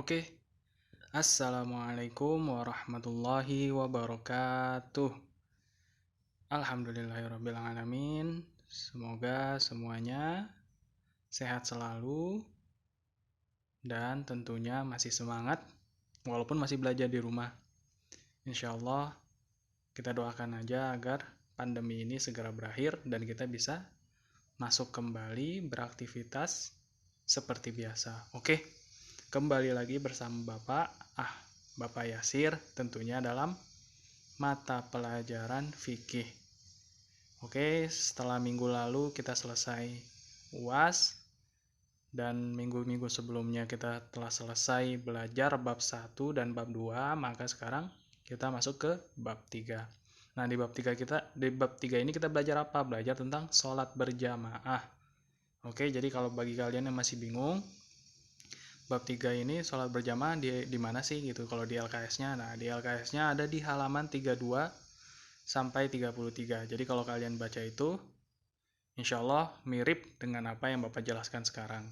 Oke, Assalamualaikum warahmatullahi wabarakatuh. Alhamdulillahirrabbilalamin. Semoga semuanya sehat selalu dan tentunya masih semangat walaupun masih belajar di rumah. Insya Allah kita doakan aja agar pandemi ini segera berakhir dan kita bisa masuk kembali beraktivitas seperti biasa. Oke. Kembali lagi bersama Bapak Yasir tentunya dalam mata pelajaran fikih. Oke, setelah minggu lalu kita selesai UAS dan minggu-minggu sebelumnya kita telah selesai belajar bab 1 dan bab 2, maka sekarang kita masuk ke bab 3. Nah, di bab 3 ini kita belajar apa? Belajar tentang sholat berjamaah. Oke, jadi kalau bagi kalian yang masih bingung, bab 3 ini sholat berjamaah di mana sih gitu kalau di LKS-nya. Nah, di LKS-nya ada di halaman 32 sampai 33. Jadi kalau kalian baca itu insya Allah mirip dengan apa yang Bapak jelaskan sekarang.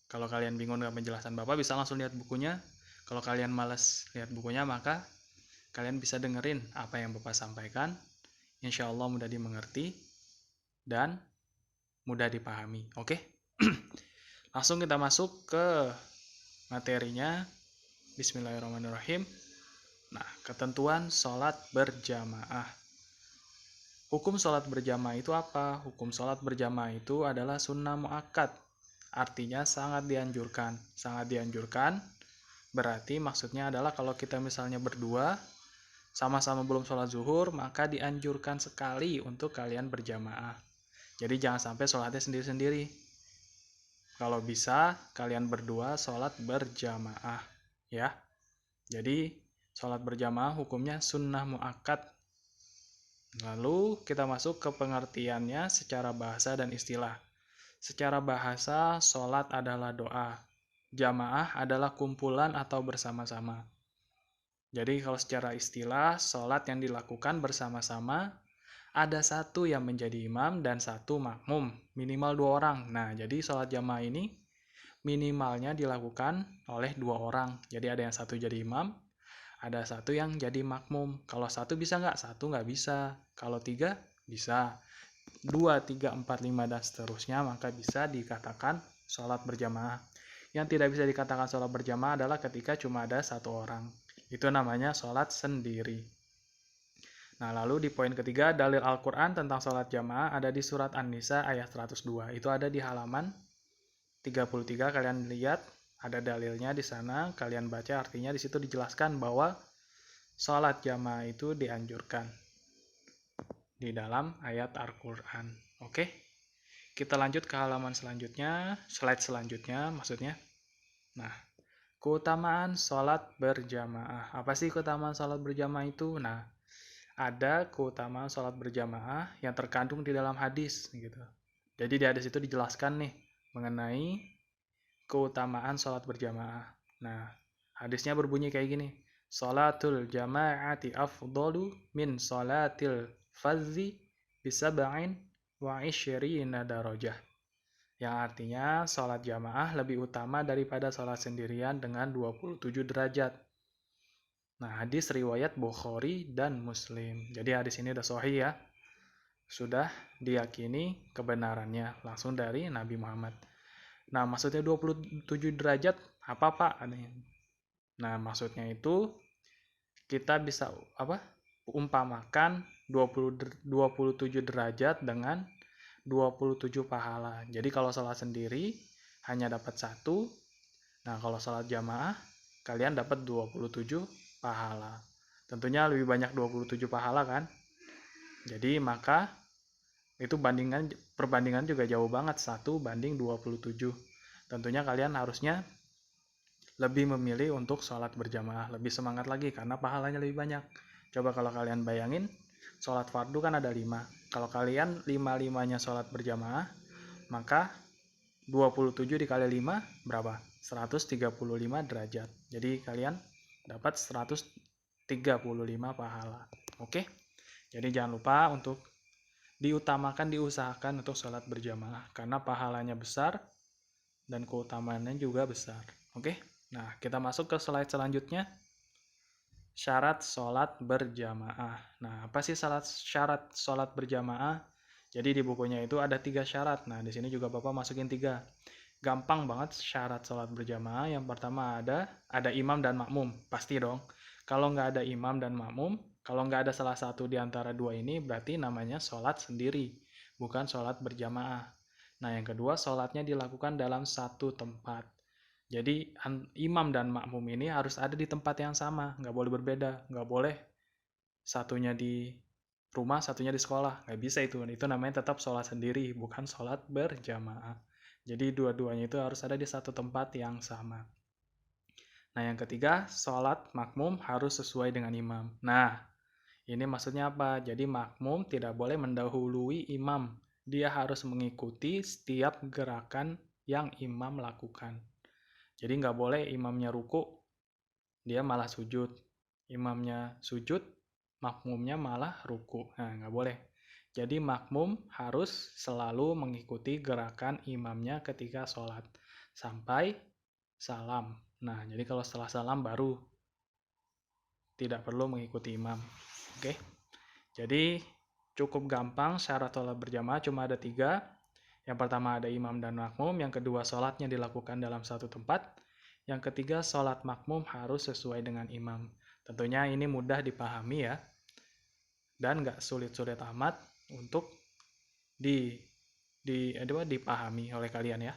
Kalau kalian bingung dengan penjelasan Bapak bisa langsung lihat bukunya. Kalau kalian malas lihat bukunya maka kalian bisa dengerin apa yang Bapak sampaikan. Insya Allah mudah dimengerti dan mudah dipahami. Oke? Langsung kita masuk ke materinya. Bismillahirrahmanirrahim. Nah, ketentuan sholat berjamaah. Hukum sholat berjamaah itu apa? Hukum sholat berjamaah itu adalah sunnah muakkad. Artinya sangat dianjurkan. Sangat dianjurkan berarti maksudnya adalah kalau kita misalnya berdua sama-sama belum sholat zuhur, maka dianjurkan sekali untuk kalian berjamaah. Jadi jangan sampai sholatnya sendiri-sendiri. Kalau bisa kalian berdua sholat berjamaah, ya. Jadi sholat berjamaah hukumnya sunnah muakkad. Lalu kita masuk ke pengertiannya secara bahasa dan istilah. Secara bahasa, sholat adalah doa. Jamaah adalah kumpulan atau bersama-sama. Jadi kalau secara istilah, sholat yang dilakukan bersama-sama, ada satu yang menjadi imam dan satu makmum, minimal 2 orang. Nah, jadi sholat jamaah ini minimalnya dilakukan oleh 2 orang. Jadi ada yang satu jadi imam, ada satu yang jadi makmum. Kalau satu bisa nggak? Satu nggak bisa. Kalau 3 bisa. 2, 3, 4, 5, dan seterusnya, maka bisa dikatakan sholat berjamaah. Yang tidak bisa dikatakan sholat berjamaah adalah ketika cuma ada satu orang. Itu namanya sholat sendiri. Nah, lalu di poin ketiga, dalil Al-Quran tentang sholat jamaah ada di surat An-Nisa ayat 102. Itu ada di halaman 33, kalian lihat ada dalilnya di sana, kalian baca, artinya di situ dijelaskan bahwa sholat jamaah itu dianjurkan di dalam ayat Al-Quran. Oke, kita lanjut ke halaman selanjutnya, slide selanjutnya maksudnya. Nah, keutamaan sholat berjamaah. Apa sih keutamaan sholat berjamaah itu? Nah, ada keutamaan sholat berjamaah yang terkandung di dalam hadis gitu. Jadi di hadis itu dijelaskan nih mengenai keutamaan sholat berjamaah. Nah, hadisnya berbunyi kayak gini. Sholatul jama'ati afdalu min sholatil fadzi bisab'in wa isyrina darajah. Yang artinya sholat jamaah lebih utama daripada sholat sendirian dengan 27 derajat. Nah, hadis riwayat Bukhari dan Muslim. Jadi hadis ini udah sahih ya. Sudah diyakini kebenarannya langsung dari Nabi Muhammad. Nah, maksudnya 27 derajat apa Pak? Nah, maksudnya itu kita bisa umpamakan 27 derajat dengan 27 pahala. Jadi kalau sholat sendiri hanya dapat 1. Nah, kalau sholat jamaah kalian dapat 27 pahala. Tentunya lebih banyak 27 pahala kan? Jadi maka itu perbandingan juga jauh banget, 1:27. Tentunya kalian harusnya lebih memilih untuk sholat berjamaah, lebih semangat lagi karena pahalanya lebih banyak. Coba kalau kalian bayangin, sholat fardu kan ada 5. Kalau kalian 5-5-nya sholat berjamaah, maka 27 dikali 5 berapa? 135 derajat. Jadi kalian dapat 135 pahala. Oke? Jadi jangan lupa untuk diusahakan untuk sholat berjamaah karena pahalanya besar dan keutamaannya juga besar. Oke? Nah, kita masuk ke slide selanjutnya. Syarat sholat berjamaah. Nah, apa sih syarat sholat berjamaah? Jadi di bukunya itu ada 3 syarat. Nah, di sini juga Bapak masukin 3. Gampang banget syarat sholat berjamaah. Yang pertama ada imam dan makmum. Pasti dong. Kalau nggak ada imam dan makmum, kalau nggak ada salah satu di antara dua ini, berarti namanya sholat sendiri, bukan sholat berjamaah. Nah, yang kedua, sholatnya dilakukan dalam satu tempat. Jadi imam dan makmum ini harus ada di tempat yang sama, nggak boleh berbeda, nggak boleh satunya di rumah, satunya di sekolah, nggak bisa itu namanya tetap sholat sendiri, bukan sholat berjamaah. Jadi dua-duanya itu harus ada di satu tempat yang sama. Nah yang ketiga, sholat makmum harus sesuai dengan imam. Nah ini maksudnya apa? Jadi makmum tidak boleh mendahului imam, dia harus mengikuti setiap gerakan yang imam lakukan. Jadi nggak boleh imamnya ruku, dia malah sujud. Imamnya sujud, makmumnya malah ruku. Nah, nggak boleh. Jadi makmum harus selalu mengikuti gerakan imamnya ketika sholat. Sampai salam. Nah, jadi kalau setelah salam baru tidak perlu mengikuti imam. Oke. Jadi cukup gampang syarat sholat berjamaah cuma ada 3. Yang pertama ada imam dan makmum, yang kedua sholatnya dilakukan dalam satu tempat, yang ketiga sholat makmum harus sesuai dengan imam. Tentunya ini mudah dipahami ya, dan nggak sulit-sulit amat untuk dipahami oleh kalian ya.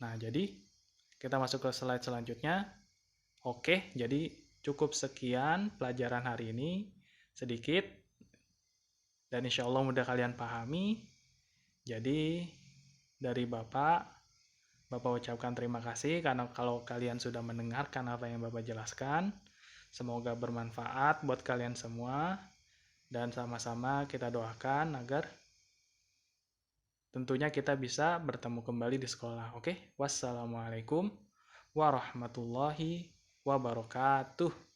Nah jadi kita masuk ke slide selanjutnya. Oke, jadi cukup sekian pelajaran hari ini, sedikit, dan insya Allah mudah kalian pahami. Jadi dari Bapak ucapkan terima kasih karena kalau kalian sudah mendengarkan apa yang Bapak jelaskan. Semoga bermanfaat buat kalian semua. Dan sama-sama kita doakan agar tentunya kita bisa bertemu kembali di sekolah. Oke? Wassalamualaikum warahmatullahi wabarakatuh.